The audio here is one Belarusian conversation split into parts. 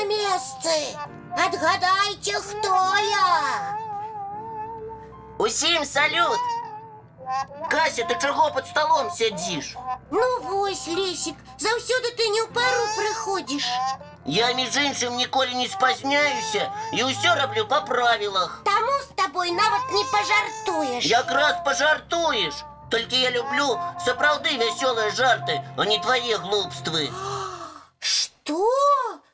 на месцы. Отгадайте, кто я. Усім салют! Кася, ти чого під столом сидиш? Ну вось, Лесик, заўсёды ты не ў пару прыходзіш. Я, між іншим, ніколи не спазняюся і ўсё раблю по правилах. Таму з табой нават не пажартуеш. Якраз пожартуєш. Тільки я люблю сапраўды веселые жарты, а не твои глупствы. Что?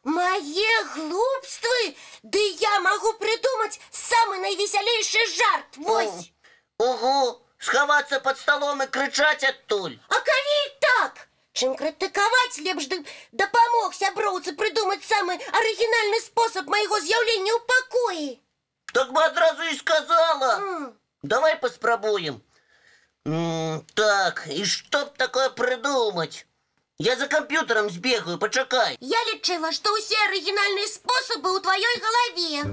Мои глупствы? Да я могу придумать самый наивеселейший жарт. Вось. Угу, сховаться под столом и кричать оттуль. А коли так? Чым критиковать, лепш дапамог сяброўцы придумать самый оригинальный способ моего з'явлення ў пакоі. Так бы одразу и сказала. Давай поспробуем. Так, и что б такое придумать? Я за компьютером сбегаю, почекай. Я лічыла, што ўсе арыгінальныя спосабы ў тваёй галаве.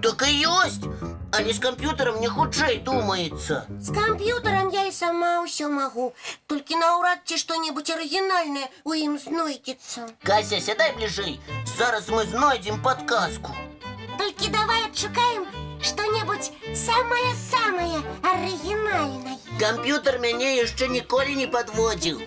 Так и есть. А не с компьютером мне худшей думается. С компьютером я и сама ўсё могу. Только наўрад ці што-небудзь арыгінальнае у ім знойдзецца. Кася, сядай ближей. Зараз мы знойдем подсказку. Только давай отшукаем что-нибудь самое-самое оригинальное. Компьютер меня еще ніколи не подводил.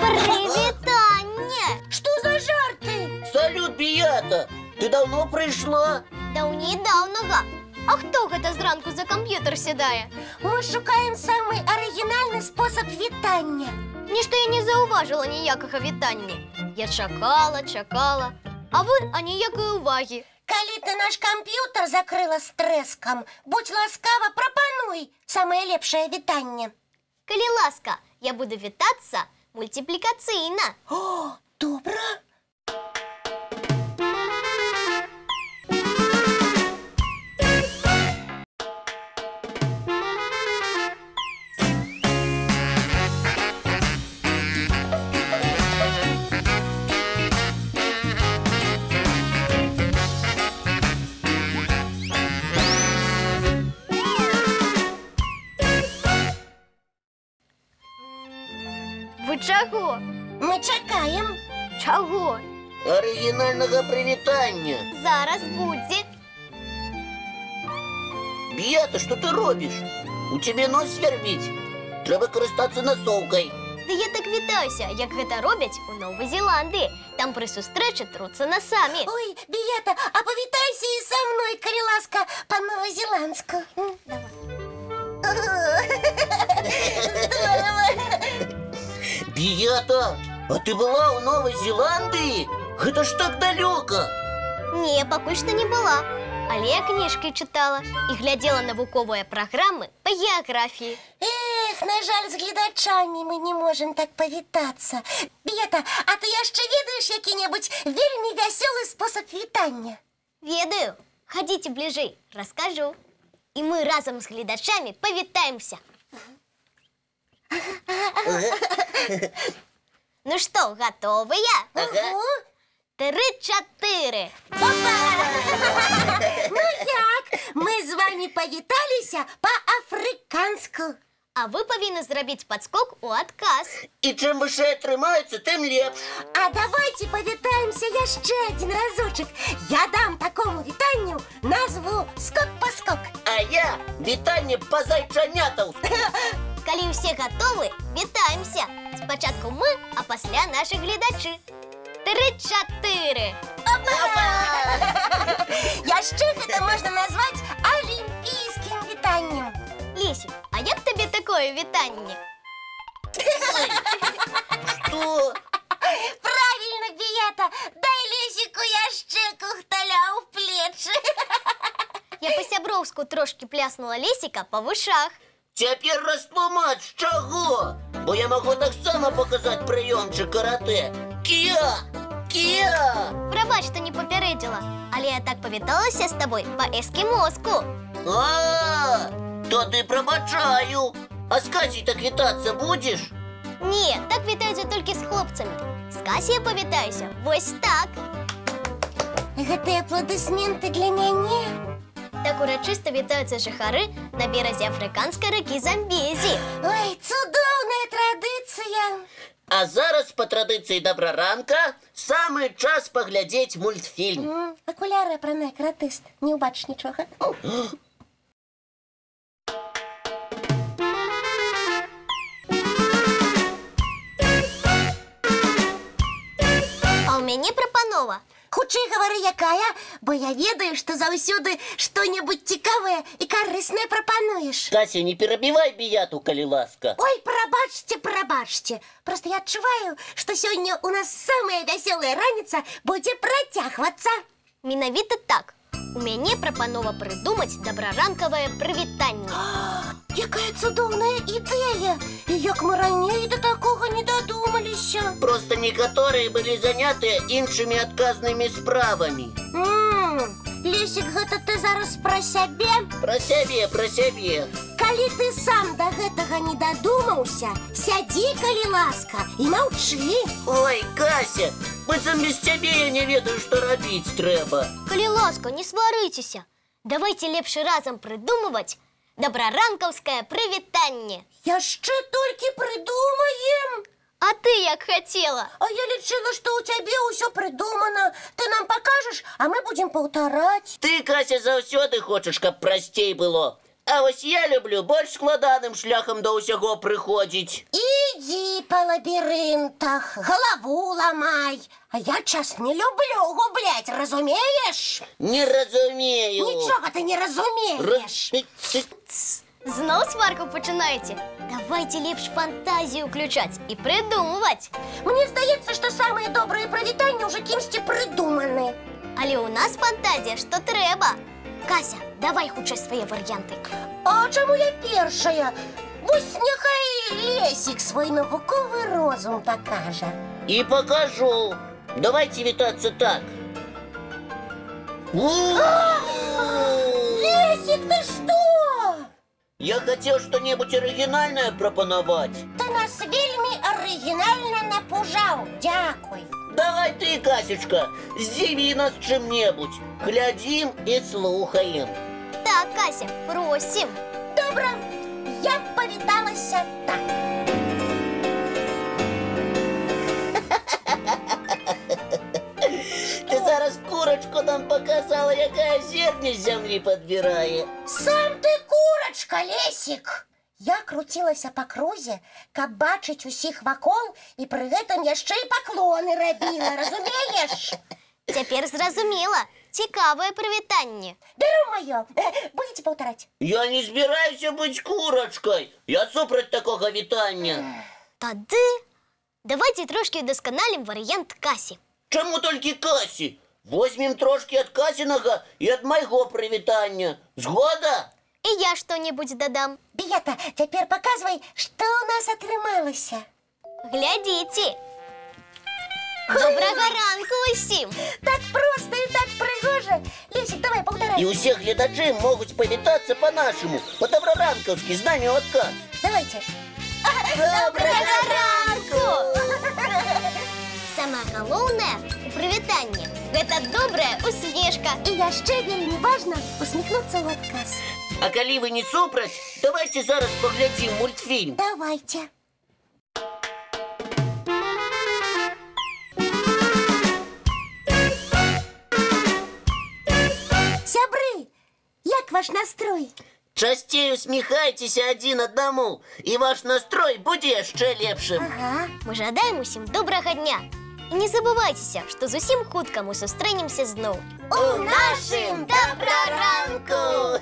Привітання! Что за жарты? Салют, Бията! Ты давно пришла? Даўней-даўнага. А хто гэта зранку за комп'ютер сідае? Мы шукаем самый оригинальный способ вітання. Нішто я не заўважыла ніякага вітання. Я чакала, а вы аніякай увагі. Калі ты наш компьютер закрыла с трэскам, будь ласкава, прапануй самое лепшае вітанне. Калі ласка, я буду вітацца мультиплікацыйна. О, добра. Вы чаго? Мы чакаем. Чаго? Оригинального привітання. Зараз будзе. Бията, что ты робишь? У тебе нос свербить. Треба користатися носовкой. Да я так вітаюся, як гэта робяць у Новай Зеландыі. Там при сустрэчы труцца насамі. Ой, Бията, а повітайся и со мной, калі ласка, по-новозеландску. Здорово. Бията, а ты была у Новой Зеландии? Это ж так далеко. Не, пакуль што не была. Але я кніжкі чытала і глядзела навуковыя праграмы па геаграфіі. Эх, на жаль, з гледачамі мы не можем так повітацца. Бета, а ты яшчэ ведаеш які-небудзь вельмі вясёлы спосаб вітання? Ведаю. Хадзіце бліжэй, раскажу. І мы разам з гледачамі павітаемся. Ну што, гатовыя? Ого! 3-4. Опа! Ну як? Мы з вами павіталіся па-афрыканску. А вы павінны зрабіць падскок у адказ. И чем выше атрымаецца, тем лепш. А давайте павітаемся яшчэ адзін разочак. Я дам такому вітанню назву «Скок-поскок». А я вітанне па-зайчанятаўску. Калі ўсе гатовы, вітаемся. Спачатку мы, а пасля нашы гледачы. 3-4. Яшчэ гэта можна назваць алімпійскім вітаннем. Лесик, а як табе такое вітанне? Что? Правильно, Бията, дай Лесіку яшчэ кухталя ў плечы. Я па-сяброўску трошки пляснула Лесіка па вушах. Цяпер растлумач, з чаго? Бо я магу таксама паказаць прыёмчык каратэ. Кія! Кія! Прабач, што не папярэдзіла, але я так павіталася з табой па-эскімоску. А, то ты прабачаю. А з Касей так вітацца будзеш? Не, так вітаюся толькі з хлопцамі. З Касей я павітаюся вось так. Гэтыя апладысменты для мяне. Так урачыста вітаюцца жыхары на беразе афрыканскай ракі Замбезі. Ой, цудоўная традыцыя. А зараз, по традиції добраранка, саме час поглядеть мультфільм. Окуляри пране, каратист, не убачиш нічого. А у мяне прапанова. Хутчэй гавары, якая, бо я ведаю, што заўсёды што-небудзь цікавае і карыснае прапануеш. Кася, не перебивай Бияту, коли ласка. Ой, прабачце, прабачце. Просто я адчуваю, што сёння у нас самая вясёлая раніца будзе працягвацца. Менавіта так. У мяне прапанова прыдумаць добраранкавае прывітанне. Якая цудоўная ідэя! І як мы раней да такога не дадумаліся. Просто некоторые были заняты іншими отказными справами. Лесік, гэта ты зараз пра сябе? Про сябе, про сябе. Калі ты сам да гэтага не дадумаўся, сядзі, калі ласка, і маўчы. Ой, Кася, быццам без цябе я не ведаю, што рабіць трэба. Калі ласка, не сварыцеся. Давайте лепш разам прыдумываць добраранкаўскае прывітанне. Яшчэ толькі прыдумаем. А ты як хацела? А я лічыла, што ў цябе ўсё прыдумана. Ты нам пакажаш, а мы будзем паўтараць. Ты, Кася, заўсёды хочаш, каб прасцей было. А вось я люблю больш складаным шляхам да ўсяго прыходзіць. Ідзі па лабірынтах, галаву ламай. А я час не люблю губляць, разумееш? Не разумею. Нічога ты не разумееш. Зноў сварку пачынаеце? Давайте лепш фантазію ўключаць і прыдумваць. Мне здаецца, што самыя добрыя прывітанні ўжо кімсьці прыдуманы. Але ў нас фантазія, што трэба. Кася, давай хутчэй свае варыянты. А чаму я першая? Вось няхай Лесік свой навуковы розум пакажа. И покажу. Давайте вітацца так. Лесік, ты што? Я хотел что-нибудь оригинальное пропоновать. Ты нас вельмі арыгінальна напужаў. Дзякуй. Давай ты, Касечка, здзіві нас чым-небудзь. Глядзім і слухаем. Так, Кася, просім. Добра, я павіталася так. Ты зараз курочку нам показала, якая зерне з зямлі падбірае. Сам ты курочка, Лесік. Я круцілася па крузе, каб бачыць усіх вакол і пры гэтым яшчэ і паклоны рабіла, разумееш? Цяпер зразумела. Цікавае прывітанне. Бяру маё. Будзеце паўтараць? Я не збіраюся быць курочкой. Я супраць такога вітання. Тады давайте трошки удасканалім варыянт Касі. Чаму толькі Касі? Возьмем трошки ад Касінага і ад майго прывітання. Згода? І я што-небудзь дадам. Бета, цяпер паказвай, што ў нас атрымалася. Глядзіце. Добрага ранку усім. Так проста і так прыгожа. Лесік, давай паўтарай. І ўсе гледачы могуць павітацца па-нашаму, па-добраранкаўскі, з намі ў адказ. Давайте. Добрага ранку! Самае галоўнае у прывітанні – гэта добрая усмешка. І яшчэ вельмі важна усміхнуцца ў адказ. А калі вы не супраць, давайте зараз паглядзім мультфільм. Давайте. Сябры, як ваш настрой? Часцей усміхайцеся адзін аднаму, і ваш настрой будзе яшчэ лепшым. Ага. Мы жадаем усім добрага дня. І не забывайцеся, што зусім хутка мы сустрэнемся зноў. У нашым добраранку!